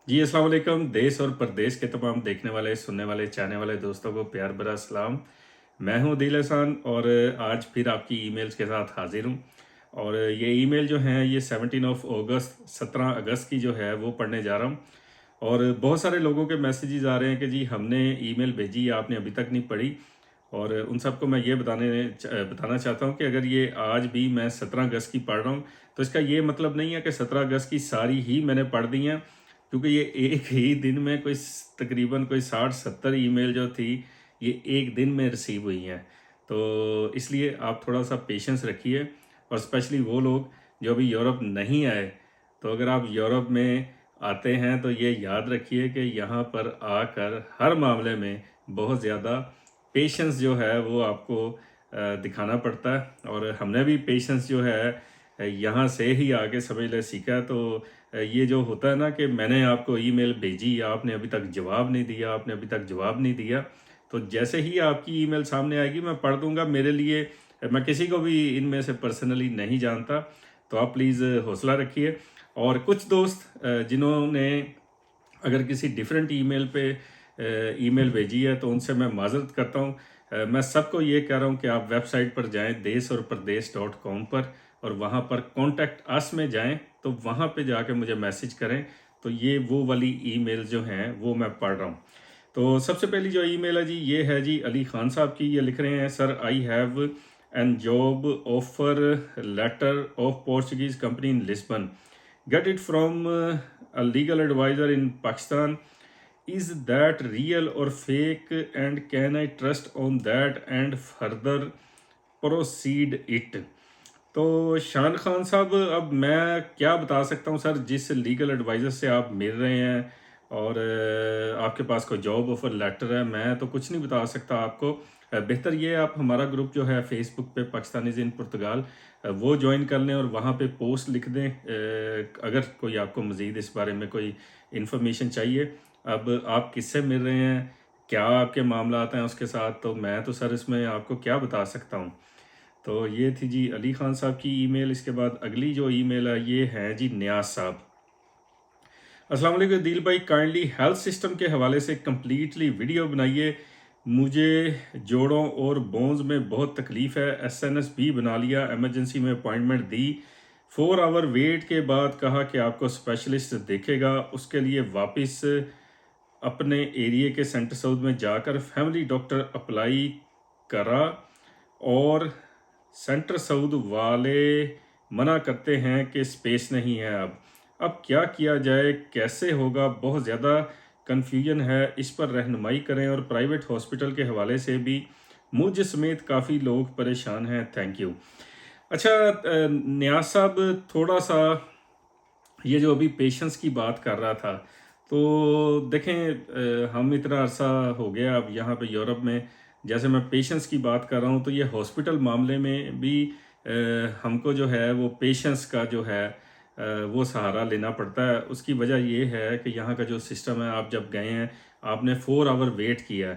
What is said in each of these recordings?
जी अस्सलाम वालेकुम। देश और प्रदेश के तमाम देखने वाले, सुनने वाले, चाहने वाले दोस्तों को प्यार भरा सलाम। मैं हूं दिल एहसान और आज फिर आपकी ईमेल्स के साथ हाजिर हूं। और ये ईमेल जो है ये 17 ऑफ अगस्त 17 अगस्त की जो है वो पढ़ने जा रहा हूं। और बहुत सारे लोगों के मैसेजेस आ रहे हैं कि जी हमने ईमेल भेजी, आपने अभी तक नहीं पढ़ी। और उन सबको मैं ये बताना चाहता हूँ कि अगर ये आज भी मैं 17 अगस्त की पढ़ रहा हूँ तो इसका ये मतलब नहीं है कि 17 अगस्त की सारी ही मैंने पढ़ दी हैं, क्योंकि ये एक ही दिन में तकरीबन कोई 60-70 ईमेल जो थी ये एक दिन में रिसीव हुई हैं। तो इसलिए आप थोड़ा सा पेशेंस रखिए। और स्पेशली वो लोग जो अभी यूरोप नहीं आए, तो अगर आप यूरोप में आते हैं तो ये याद रखिए कि यहाँ पर आकर हर मामले में बहुत ज़्यादा पेशेंस जो है वो आपको दिखाना पड़ता है। और हमने भी पेशेंस जो है यहाँ से ही आके समझ ले सीखा। तो ये जो होता है ना कि मैंने आपको ईमेल भेजी, आपने अभी तक जवाब नहीं दिया, आपने अभी तक जवाब नहीं दिया, तो जैसे ही आपकी ईमेल सामने आएगी मैं पढ़ दूंगा। मेरे लिए मैं किसी को भी इनमें से पर्सनली नहीं जानता, तो आप प्लीज़ हौसला रखिए। और कुछ दोस्त जिन्होंने अगर किसी डिफरेंट ईमेल पे ईमेल भेजी है तो उनसे मैं माजरत करता हूँ। मैं सबको ये कह रहा हूँ कि आप वेबसाइट पर जाएं desh-aur-pardesh.com पर, और वहाँ पर कॉन्टैक्ट अस में जाएं तो वहाँ पे जाके मुझे मैसेज करें। तो ये वो वाली ईमेल जो हैं वो मैं पढ़ रहा हूँ। तो सबसे पहली जो ईमेल है जी ये है जी अली खान साहब की। ये लिख रहे हैं, sir I have an job offer letter of Portuguese company in Lisbon, get it from a legal advisor in Pakistan. Is that real or fake, and can I trust on that and further proceed it? तो शान खान साहब, अब मैं क्या बता सकता हूँ sir, जिस लीगल एडवाइज़र से आप मिल रहे हैं और आपके पास कोई जॉब ऑफर लेटर है, मैं तो कुछ नहीं बता सकता आपको। बेहतर ये आप हमारा ग्रुप जो है फेसबुक पे पाकिस्तानीज़ इन पुर्तगाल, वो ज्वाइन कर लें और वहाँ पे पोस्ट लिख दें अगर कोई आपको मज़ीद इस बारे में कोई इन्फॉर्मेशन चाहिए। अब आप किससे मिल रहे हैं, क्या आपके मामला आते हैं उसके साथ, तो मैं तो सर इसमें आपको क्या बता सकता हूँ। तो ये थी जी अली खान साहब की ईमेल। इसके बाद अगली जो ईमेल है ये है जी नियाज साहब। अस्सलाम वालेकुम दिल भाई, काइंडली हेल्थ सिस्टम के हवाले से कम्प्लीटली वीडियो बनाइए। मुझे जोड़ों और बोन्स में बहुत तकलीफ़ है। एसएनएस भी बना लिया, इमरजेंसी में अपॉइंटमेंट दी, 4 आवर वेट के बाद कहा कि आपको स्पेशलिस्ट देखेगा। उसके लिए वापस अपने एरिया के सेंटर साउथ में जाकर फैमिली डॉक्टर अप्लाई करा, और सेंटर साउथ वाले मना करते हैं कि स्पेस नहीं है। अब क्या किया जाए, कैसे होगा, बहुत ज़्यादा कन्फ्यूजन है, इस पर रहनुमाई करें। और प्राइवेट हॉस्पिटल के हवाले से भी मुझ समेत काफ़ी लोग परेशान हैं, थैंक यू। अच्छा नियाज साहब, थोड़ा सा ये जो अभी पेशेंस की बात कर रहा था, तो देखें हम इतना अरसा हो गया अब यहाँ पे यूरोप में, जैसे मैं पेशेंस की बात कर रहा हूँ तो ये हॉस्पिटल मामले में भी हमको जो है वो पेशेंस का जो है वो सहारा लेना पड़ता है। उसकी वजह ये है कि यहाँ का जो सिस्टम है, आप जब गए हैं आपने 4 आवर वेट किया है,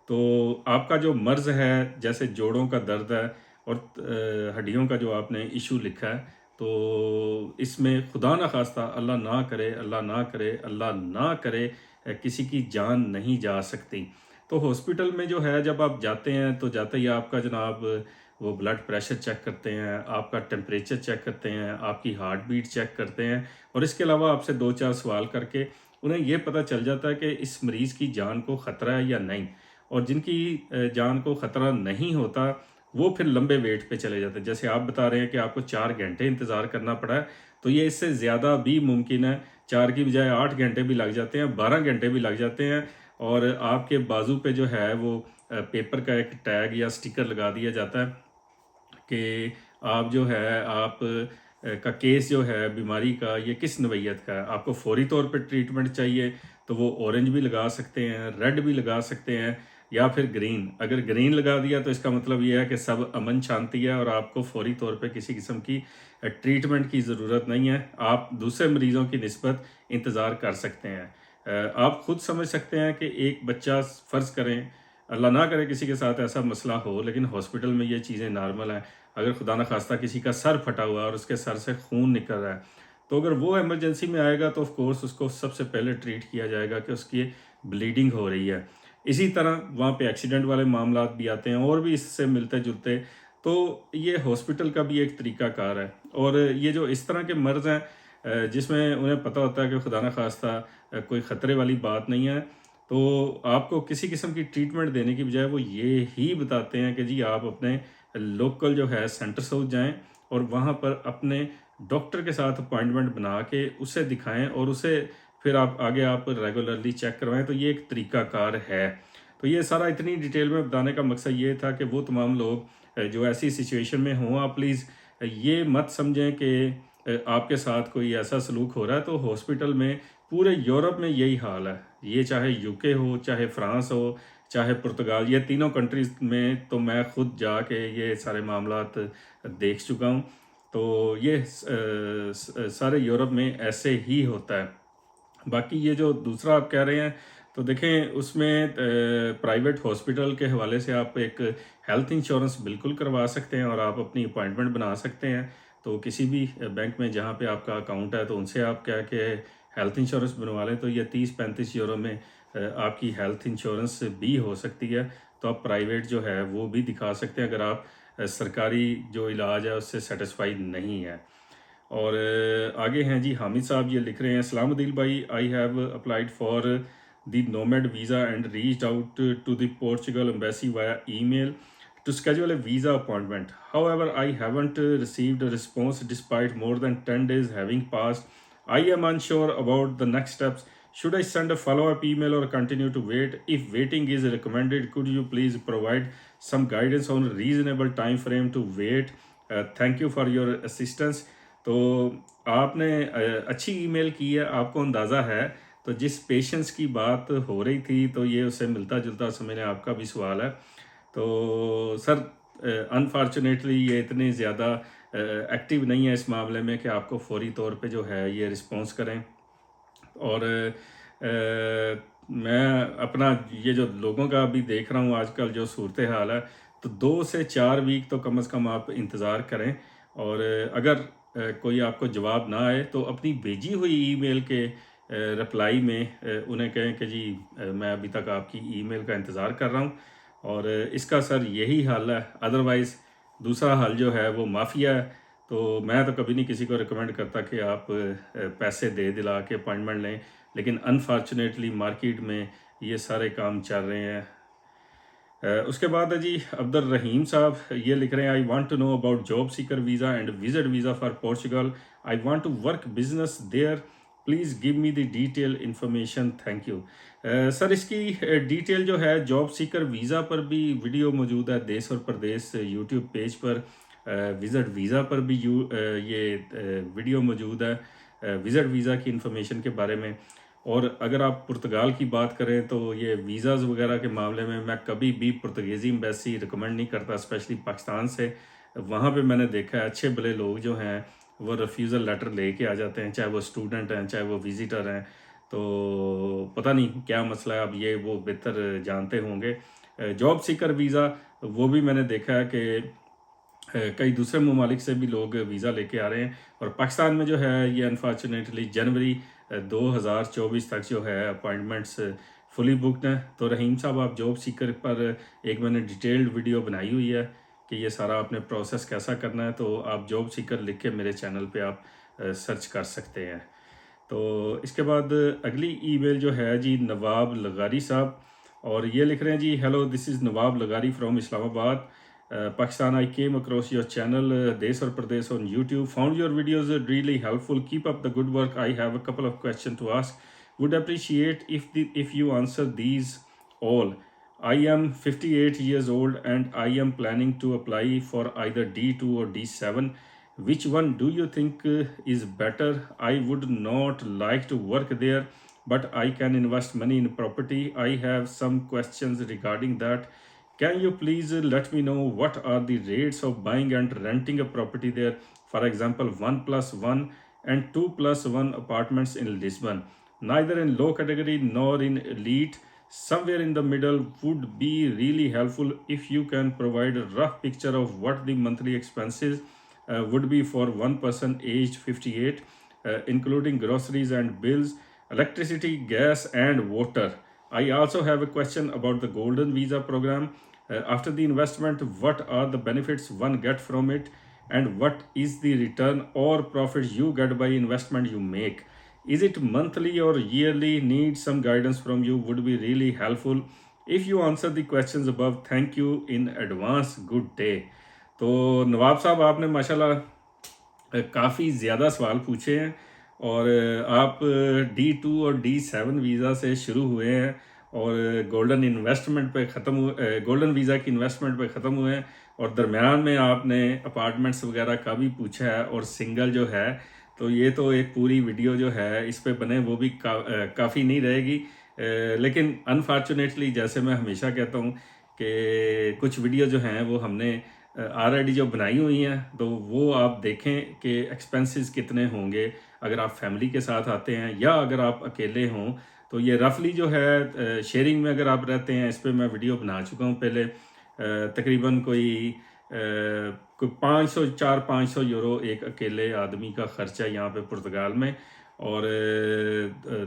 तो आपका जो मर्ज़ है, जैसे जोड़ों का दर्द है और हड्डियों का जो आपने इशू लिखा है, तो इसमें खुदा ना खास्ता, अल्लाह ना करे, अल्लाह ना करे, अल्लाह ना करे, किसी की जान नहीं जा सकती। तो हॉस्पिटल में जो है जब आप जाते हैं तो जाते ही आपका जनाब वो ब्लड प्रेशर चेक करते हैं, आपका टेम्परेचर चेक करते हैं, आपकी हार्ट बीट चेक करते हैं, और इसके अलावा आपसे 2-4 सवाल करके उन्हें ये पता चल जाता है कि इस मरीज़ की जान को ख़तरा है या नहीं। और जिनकी जान को ख़तरा नहीं होता वो फिर लंबे वेट पे चले जाते हैं। जैसे आप बता रहे हैं कि आपको 4 घंटे इंतज़ार करना पड़ा है, तो ये इससे ज़्यादा भी मुमकिन है। 4 की बजाय 8 घंटे भी लग जाते हैं, 12 घंटे भी लग जाते हैं। और आपके बाजू पे जो है वो पेपर का एक टैग या स्टिकर लगा दिया जाता है कि आप जो है आप का केस जो है बीमारी का ये किस नवैयत का है। आपको फौरी तौर पे ट्रीटमेंट चाहिए तो वो ऑरेंज भी लगा सकते हैं, रेड भी लगा सकते हैं, या फिर ग्रीन। अगर ग्रीन लगा दिया तो इसका मतलब ये है कि सब अमन शांति है और आपको फौरी तौर पे किसी किस्म की ट्रीटमेंट की ज़रूरत नहीं है। आप दूसरे मरीज़ों की निस्बत इंतज़ार कर सकते हैं। आप खुद समझ सकते हैं कि एक बच्चा, फ़र्ज़ करें अल्लाह ना करे किसी के साथ ऐसा मसला हो, लेकिन हॉस्पिटल में ये चीज़ें नॉर्मल हैं। अगर खुदा न खास्ता किसी का सर फटा हुआ है और उसके सर से खून निकल रहा है, तो अगर वो इमरजेंसी में आएगा तो ऑफ कोर्स उसको सबसे पहले ट्रीट किया जाएगा कि उसकी ब्लीडिंग हो रही है। इसी तरह वहाँ पे एक्सीडेंट वाले मामला भी आते हैं और भी इससे मिलते जुलते। तो ये हॉस्पिटल का भी एक तरीक़ाकार है। और ये जो इस तरह के मर्ज़ हैं जिसमें उन्हें पता होता है कि खुदा न खास्ता कोई ख़तरे वाली बात नहीं है, तो आपको किसी किस्म की ट्रीटमेंट देने की बजाय वो ये ही बताते हैं कि जी आप अपने लोकल जो है सेंटर साउथ जाएं और वहाँ पर अपने डॉक्टर के साथ अपॉइंटमेंट बना के उसे दिखाएं और उसे फिर आप आगे आप रेगुलरली चेक करवाएं। तो ये एक तरीक़ाकार है। तो ये सारा इतनी डिटेल में बताने का मकसद ये था कि वो तमाम लोग जो ऐसी सिचुएशन में हों, आप प्लीज़ ये मत समझें कि आपके साथ कोई ऐसा सलूक हो रहा है। तो हॉस्पिटल में पूरे यूरोप में यही हाल है, ये चाहे यूके हो, चाहे फ्रांस हो, चाहे पुर्तगाल, ये तीनों कंट्रीज़ में तो मैं ख़ुद जाके ये सारे मामलात देख चुका हूँ। तो ये सारे यूरोप में ऐसे ही होता है। बाकी ये जो दूसरा आप कह रहे हैं, तो देखें उसमें प्राइवेट हॉस्पिटल के हवाले से आप एक हेल्थ इंश्योरेंस बिल्कुल करवा सकते हैं और आप अपनी अपॉइंटमेंट बना सकते हैं। तो किसी भी बैंक में जहाँ पे आपका अकाउंट है तो उनसे आप क्या कि हेल्थ इंश्योरेंस बनवा लें, तो ये 30-35 यूरो में आपकी हेल्थ इंश्योरेंस भी हो सकती है। तो आप प्राइवेट जो है वो भी दिखा सकते हैं अगर आप सरकारी जो इलाज है उससे सेटिस्फाइड नहीं है। और आगे हैं जी हामिद साहब, ये लिख रहे हैं, अस्सलाम अदील भाई, I have applied for the nomad visa and reached out to the Portugal embassy via email to schedule a visa appointment. However, I haven't received a response despite more than 10 days having passed. I am unsure about the next steps. Should I send a follow-up email or continue to wait? If waiting is recommended, could you please provide some guidance on a reasonable time frame to wait? Thank you for your assistance. तो आपने अच्छी email की है, आपको अंदाज़ा है। तो जिस पेशेंस की बात हो रही थी तो ये उससे मिलता जुलता समझने आपका भी सवाल है। तो सर अनफॉर्चुनेटली ये इतने ज़्यादा एक्टिव नहीं है इस मामले में कि आपको फौरी तौर पे जो है ये रिस्पॉन्स करें। और मैं अपना ये जो लोगों का अभी देख रहा हूँ आजकल जो सूरत हाल है, तो 2 से 4 वीक तो कम से कम आप इंतज़ार करें। और अगर कोई आपको जवाब ना आए तो अपनी भेजी हुई ईमेल के रिप्लाई में उन्हें कहें कि जी मैं अभी तक आपकी ईमेल का इंतज़ार कर रहा हूँ। और इसका सर यही हल है। अदरवाइज़ दूसरा हल जो है वो माफिया है। तो मैं तो कभी नहीं किसी को रिकमेंड करता कि आप पैसे दे दिला के अपॉइंटमेंट लें, लेकिन अनफॉर्चुनेटली मार्केट में ये सारे काम चल रहे हैं। उसके बाद है जी अब्दुल रहीम साहब, ये लिख रहे हैं, I want to know about job seeker visa and visit visa for Portugal. I want to work business there, please give me the detail information, thank you. Sir इसकी डिटेल जो है जॉब सीकर वीज़ा पर भी video मौजूद है, देश और प्रदेश YouTube page पर। विज़िट वीज़ा पर भी ये वीडियो मौजूद है विज़िट वीज़ा की इन्फॉर्मेशन के बारे में। और अगर आप पुर्तगाल की बात करें तो ये वीज़ाज़ वगैरह के मामले में मैं कभी भी पुर्तगीज़ी एम्बेसी रिकमेंड नहीं करता, स्पेशली पाकिस्तान से। वहाँ पे मैंने देखा है अच्छे भले लोग जो हैं वो रिफ्यूज़ल लेटर लेके आ जाते हैं, चाहे वो स्टूडेंट हैं चाहे वो विज़िटर हैं। तो पता नहीं क्या मसला है, अब ये वो बेहतर जानते होंगे। जॉब सीकर वीज़ा वो भी मैंने देखा है कि कई दूसरे ममालिक से भी लोग वीज़ा लेके आ रहे हैं। और पाकिस्तान में जो है ये अनफॉर्चुनेटली जनवरी 2024 तक जो है अपॉइंटमेंट्स फुली बुकड हैं। तो रहीम साहब आप जॉब सीकर पर एक मैंने डिटेल्ड वीडियो बनाई हुई है कि ये सारा आपने प्रोसेस कैसा करना है। तो आप जॉब सीकर लिख के मेरे चैनल पे आप सर्च कर सकते हैं। तो इसके बाद अगली ईमेल जो है जी नवाब लगारी साहब, और ये लिख रहे हैं जी, हेलो दिस इज़ नवाब लगारी from Islamabad Pakistan. I came across your channel Desh or Pradesh on YouTube, found your videos really helpful. Keep up the good work. I have a couple of questions to ask, would appreciate if you answer these all. I am 58 years old and I am planning to apply for either D2 or D7. Which one do you think is better? I would not like to work there, but I can invest money in property. I have some questions regarding that. Can you please let me know what are the rates of buying and renting a property there? For example, 1+1 and 2+1 apartments in Lisbon. Neither in low category nor in elite. Somewhere in the middle would be really helpful if you can provide a rough picture of what the monthly expenses would be for one person aged 58. including groceries and bills, electricity, gas, and water. I also have a question about the Golden Visa program. After the investment, what are the benefits one get from it, and what is the return or profit you get by investment you make? Is it monthly or yearly? Need some guidance from you, would be really helpful. If you answer the questions above, thank you in advance. Good day. तो नवाब साहब, आपने माशाल्लाह काफ़ी ज़्यादा सवाल पूछे हैं और आप D2 और D7 वीज़ा से शुरू हुए हैं और गोल्डन वीज़ा की इन्वेस्टमेंट पे ख़त्म हुए हैं और दरमियान में आपने अपार्टमेंट्स वगैरह का भी पूछा है और सिंगल जो है, तो ये तो एक पूरी वीडियो जो है इस पे बने वो भी काफ़ी नहीं रहेगी। लेकिन अनफॉर्चुनेटली, जैसे मैं हमेशा कहता हूँ कि कुछ वीडियो जो हैं वो हमने ऑलरेडी जो बनाई हुई हैं, तो वो आप देखें कि एक्सपेंसेस कितने होंगे अगर आप फैमिली के साथ आते हैं या अगर आप अकेले हों। तो ये रफली जो है शेयरिंग में अगर आप रहते हैं, इस पर मैं वीडियो बना चुका हूँ पहले। तकरीबन कोई 400-500 यूरो एक अकेले आदमी का ख़र्चा है यहाँ पे पुर्तगाल में। और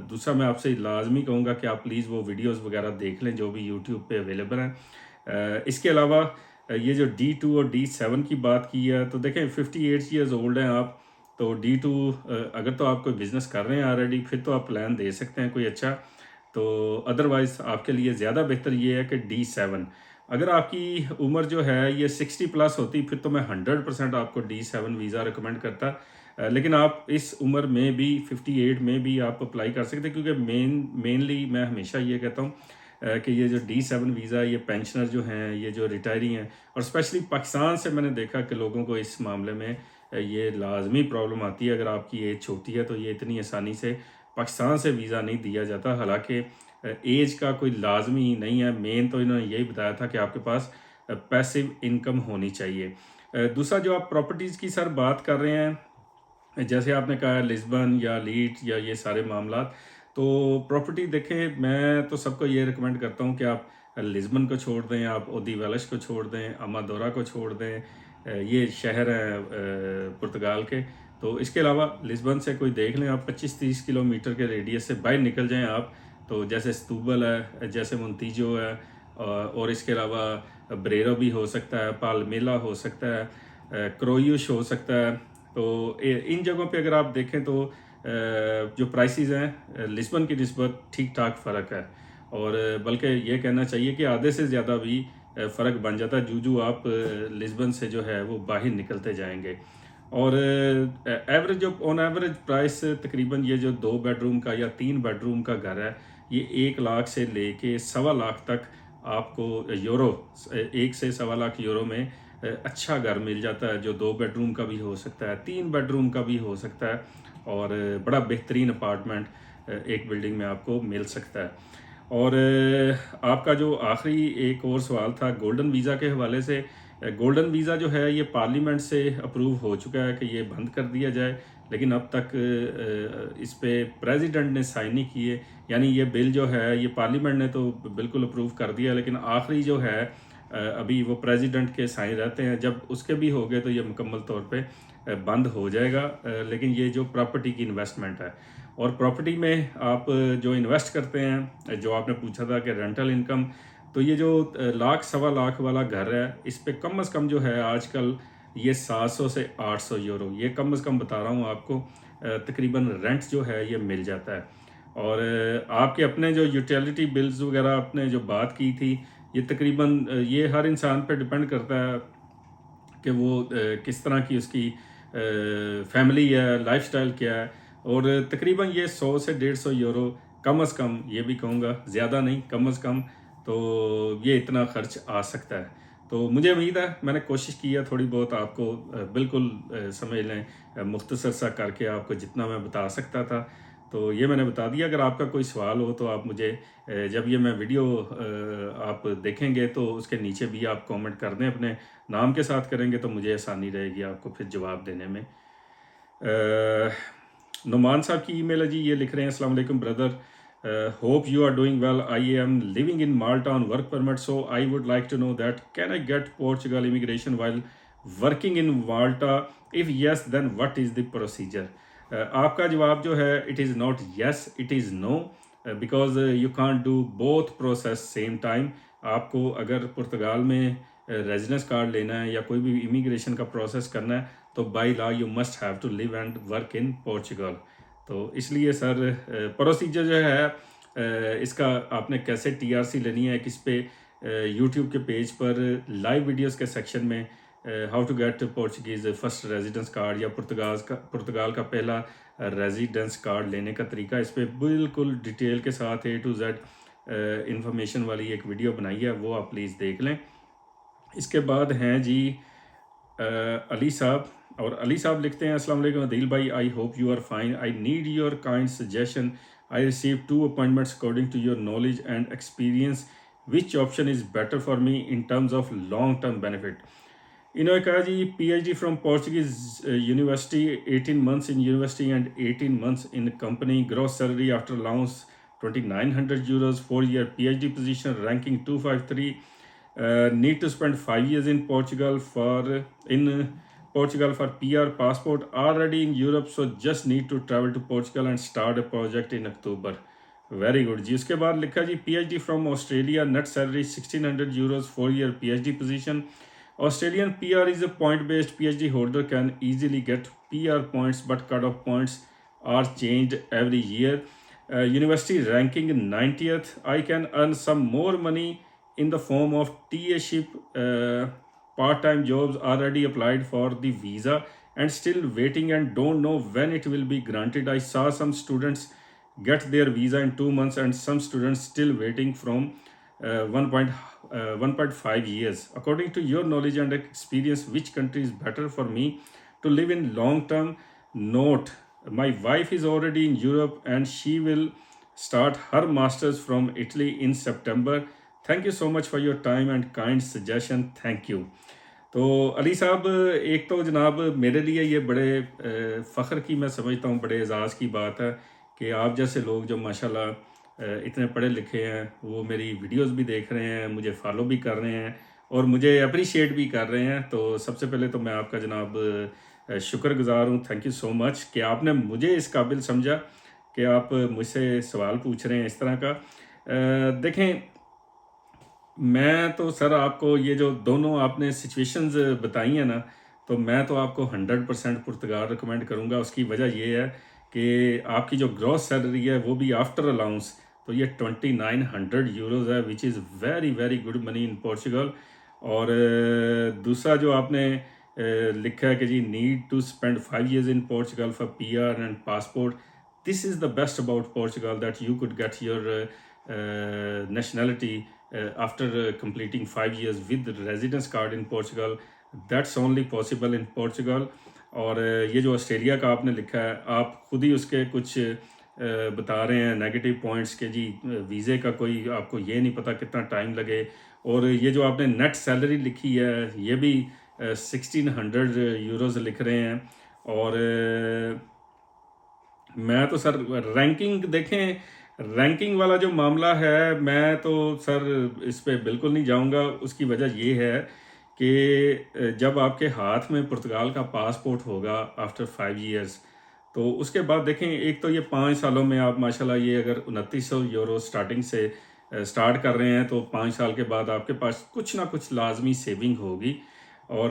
दूसरा मैं आपसे लाजमी कहूँगा कि आप प्लीज़ वो वीडियोस वगैरह देख लें जो भी यूट्यूब पे अवेलेबल हैं। इसके अलावा ये जो D2 और D7 की बात की है, तो देखें 58 ईयर्स ओल्ड हैं आप, तो D2 अगर तो आप कोई बिज़नेस कर रहे हैं ऑलरेडी, फिर तो आप प्लान दे सकते हैं कोई अच्छा। तो अदरवाइज़ आपके लिए ज़्यादा बेहतर ये है कि D7। अगर आपकी उम्र जो है ये 60 प्लस होती, फिर तो मैं 100% आपको D7 वीज़ा रिकमेंड करता। लेकिन आप इस उम्र में भी 58 में भी आप अप्लाई कर सकते हैं, क्योंकि मेनली मैं हमेशा ये कहता हूँ कि ये जो D7 वीज़ा, ये पेंशनर जो हैं, ये जो रिटायरी हैं, और स्पेशली पाकिस्तान से मैंने देखा कि लोगों को इस मामले में ये लाजमी प्रॉब्लम आती है। अगर आपकी एज छोटी है तो ये इतनी आसानी से पाकिस्तान से वीज़ा नहीं दिया जाता, हालांकि एज का कोई लाजमी नहीं है। मेन तो इन्होंने यही बताया था कि आपके पास पैसिव इनकम होनी चाहिए। दूसरा, जो आप प्रॉपर्टीज़ की सर बात कर रहे हैं, जैसे आपने कहा लिस्बन या लीड्स या ये सारे मामला, तो प्रॉपर्टी देखें, मैं तो सबको ये रिकमेंड करता हूँ कि आप लिस्बन को छोड़ दें, आप ओदीवेलश को छोड़ दें, अमादोरा को छोड़ दें, ये शहर हैं पुर्तगाल के। तो इसके अलावा लिस्बन से कोई देख लें आप, 25-30 किलोमीटर के रेडियस से बाहर निकल जाएं आप, तो जैसे स्तूबल है, जैसे मुंतीजो है, और इसके अलावा ब्रेरो भी हो सकता है, पालमेला हो सकता है, क्रोयूश हो सकता है। तो इन जगहों पे अगर आप देखें तो जो प्राइसेस हैं लिस्बन की निस्बत ठीक ठाक फ़र्क है, और बल्कि ये कहना चाहिए कि आधे से ज़्यादा भी फ़र्क बन जाता है जूजू आप लिस्बन से जो है वो बाहर निकलते जाएंगे। और एवरेज जो ऑन एवरेज प्राइस तकरीबन ये जो 2 बेडरूम का या 3 बेडरूम का घर है, ये 1 लाख से लेके 1.25 लाख तक आपको यूरो, 1 से 1.25 लाख यूरो में अच्छा घर मिल जाता है, जो 2 बेडरूम का भी हो सकता है, 3 बेडरूम का भी हो सकता है, और बड़ा बेहतरीन अपार्टमेंट एक बिल्डिंग में आपको मिल सकता है। और आपका जो आखिरी एक और सवाल था गोल्डन वीज़ा के हवाले से, गोल्डन वीज़ा जो है ये पार्लियामेंट से अप्रूव हो चुका है कि ये बंद कर दिया जाए, लेकिन अब तक इस पे प्रेसिडेंट ने साइन नहीं किए। यानी ये बिल जो है ये पार्लियामेंट ने तो बिल्कुल अप्रूव कर दिया, लेकिन आखिरी जो है अभी वो प्रेसिडेंट के साइन रहते हैं। जब उसके भी हो गए तो ये मुकम्मल तौर पे बंद हो जाएगा। लेकिन ये जो प्रॉपर्टी की इन्वेस्टमेंट है, और प्रॉपर्टी में आप जो इन्वेस्ट करते हैं, जो आपने पूछा था कि रेंटल इनकम, तो ये जो 1.25 लाख वाला घर है, इस पे कम से कम जो है आजकल ये 700 से 800 यूरो, ये कम से कम बता रहा हूँ आपको, तकरीबन रेंट जो है ये मिल जाता है। और आपके अपने जो यूटिलिटी बिल्स वगैरह आपने जो बात की थी, ये तकरीबन ये हर इंसान पे डिपेंड करता है कि वो किस तरह की उसकी फैमिली है, लाइफस्टाइल क्या है, और तकरीबन ये 100 से 150 यूरो कम से कम, ये भी कहूँगा ज़्यादा नहीं, कम से कम, तो ये इतना खर्च आ सकता है। तो मुझे उम्मीद है मैंने कोशिश की है थोड़ी बहुत आपको बिल्कुल समझ लें मुख्तसर सा करके आपको जितना मैं बता सकता था, तो ये मैंने बता दिया। अगर आपका कोई सवाल हो तो आप मुझे जब ये मैं वीडियो आप देखेंगे तो उसके नीचे भी आप कमेंट कर दें, अपने नाम के साथ करेंगे तो मुझे आसानी रहेगी आपको फिर जवाब देने में। नुमान साहब की ईमेल है जी, ये लिख रहे हैं, अस्सलाम वालेकुम brother, hope you are doing well. I am living in Malta on work permit, so I would like to know that can I get Portugal immigration while working in Malta? If yes, then what is the procedure? आपका जवाब जो है it is not yes, it is no, because you can't do both process same time. आपको अगर पुर्तगाल में residence card लेना है या कोई भी इमिग्रेशन का प्रोसेस करना है तो by law you must have to live and work in Portugal. तो इसलिए सर प्रोसीजर जो है इसका आपने कैसे टीआरसी लेनी है, किस पे यूट्यूब के पेज पर लाइव वीडियोस के सेक्शन में how to get Portuguese first residence card या पुर्तगाल का पहला रेजिडेंस कार्ड लेने का तरीका, इस पर बिल्कुल डिटेल के साथ A to Z इंफॉर्मेशन वाली एक वीडियो बनाई है, वो आप प्लीज़ देख लें। इसके बाद हैं जी अली साहब, और अली साहब लिखते हैं अस्सलाम वालेकुम अदील भाई, I hope you are fine, I need your kind suggestion, I receive 2 appointments according to your knowledge and experience, which option is better for me in terms of long term benefit. इन्होंने कहा जी PhD from Portuguese university, 18 months in university and 18 months in company, gross salary after allowance 2900 euros, 4-year PhD position, ranking 253, need to spend 5 years in Portugal for PR passport, already in Europe, so just need to travel to Portugal and start a project in October। Very good जी। उसके बाद लिखा जी PhD from Australia, net salary 1600 euros, 4-year PhD position, Australian PR is a point-based PhD holder can easily get PR points, but cut-off points are changed every year. University ranking 90th. I can earn some more money in the form of TA-ship, part-time jobs, already applied for the visa and still waiting and don't know when it will be granted. I saw some students get their visa in 2 months and some students still waiting from 1.5 years. According to your knowledge and experience, which country is better for me to live in long term? Note, my wife is already in Europe and she will start her masters from Italy in September. Thank you so much for your time and kind suggestion. Thank you. तो अली साहब, एक तो जनाब मेरे लिए ये बड़े फ़ख्र की मैं समझता हूँ, बड़े एजाज़ की बात है कि आप जैसे लोग जो माशाल्लाह इतने पढ़े लिखे हैं वो मेरी वीडियोस भी देख रहे हैं, मुझे फॉलो भी कर रहे हैं और मुझे अप्रिशिएट भी कर रहे हैं। तो सबसे पहले तो मैं आपका जनाब शुक्रगुजार हूँ, थैंक यू सो मच कि आपने मुझे इस काबिल समझा कि आप मुझसे सवाल पूछ रहे हैं इस तरह का। देखें, मैं तो सर आपको ये जो दोनों आपने सिचुएशंस बताई हैं ना, तो मैं तो आपको 100% पुर्तगाल रिकमेंड करूँगा। उसकी वजह ये है कि आपकी जो ग्रॉस सैलरी है वो भी आफ्टर अलाउंस, तो ये 2900 यूरोज़ है, which is very very good money in Portugal. और दूसरा जो आपने लिखा है कि जी need to spend 5 years in Portugal for PR and passport, this is the best about Portugal that you could get your nationality after completing 5 years with residence card in Portugal. That's only possible in Portugal. और ये जो Australia का आपने लिखा है, आप खुद ही उसके कुछ बता रहे हैं नेगेटिव पॉइंट्स के जी वीज़े का कोई आपको ये नहीं पता कितना टाइम लगे, और ये जो आपने नेट सैलरी लिखी है ये भी 1600 यूरोज़ लिख रहे हैं। और मैं तो सर रैंकिंग देखें, रैंकिंग वाला जो मामला है मैं तो सर इस पे बिल्कुल नहीं जाऊंगा। उसकी वजह ये है कि जब आपके हाथ में पुर्तगाल का पासपोर्ट होगा आफ्टर 5 years, तो उसके बाद देखें, एक तो ये 5 सालों में आप माशाल्लाह ये अगर 2900 यूरो स्टार्टिंग से स्टार्ट कर रहे हैं तो 5 साल के बाद आपके पास कुछ ना कुछ लाजमी सेविंग होगी। और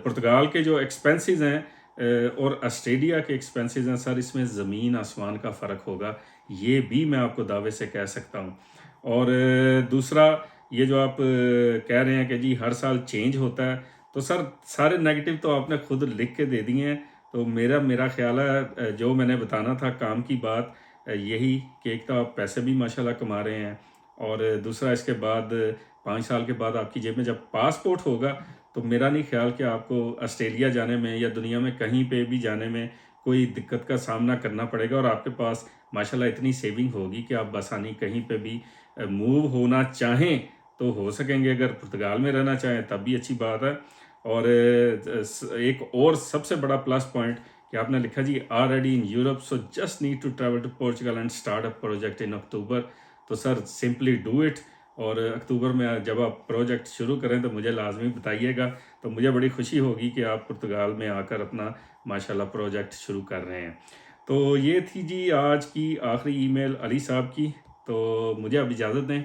पुर्तगाल के जो एक्सपेंसेस हैं और ऑस्ट्रेलिया के एक्सपेंसेस हैं सर, इसमें ज़मीन आसमान का फ़र्क होगा, ये भी मैं आपको दावे से कह सकता हूँ। और दूसरा ये जो आप कह रहे हैं कि जी हर साल चेंज होता है, तो सर सारे नेगेटिव तो आपने खुद लिख के दे दिए हैं। तो मेरा ख्याल है जो मैंने बताना था काम की बात यही कि एक तो आप पैसे भी माशाल्लाह कमा रहे हैं, और दूसरा इसके बाद 5 साल के बाद आपकी जेब में जब पासपोर्ट होगा तो मेरा नहीं ख्याल कि आपको ऑस्ट्रेलिया जाने में या दुनिया में कहीं पे भी जाने में कोई दिक्कत का सामना करना पड़ेगा। और आपके पास माशाल्लाह इतनी सेविंग होगी कि आप बसानी कहीं पे भी मूव होना चाहें तो हो सकेंगे। अगर पुर्तगाल में रहना चाहें तब भी अच्छी बात है। और एक और सबसे बड़ा प्लस पॉइंट कि आपने लिखा जी already in Europe, so just need to travel to Portugal and start a project in October. तो सर सिंपली डू इट, और अक्टूबर में जब आप प्रोजेक्ट शुरू करें तो मुझे लाजमी बताइएगा, तो मुझे बड़ी खुशी होगी कि आप पुर्तगाल में आकर अपना माशाल्लाह प्रोजेक्ट शुरू कर रहे हैं। तो ये थी जी आज की आखिरी ईमेल अली साहब की। तो मुझे अब इजाज़त दें।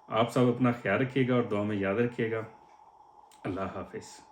आप सब अपना ख्याल रखिएगा और दुआ में याद रखिएगा। अल्लाह हाफिज़।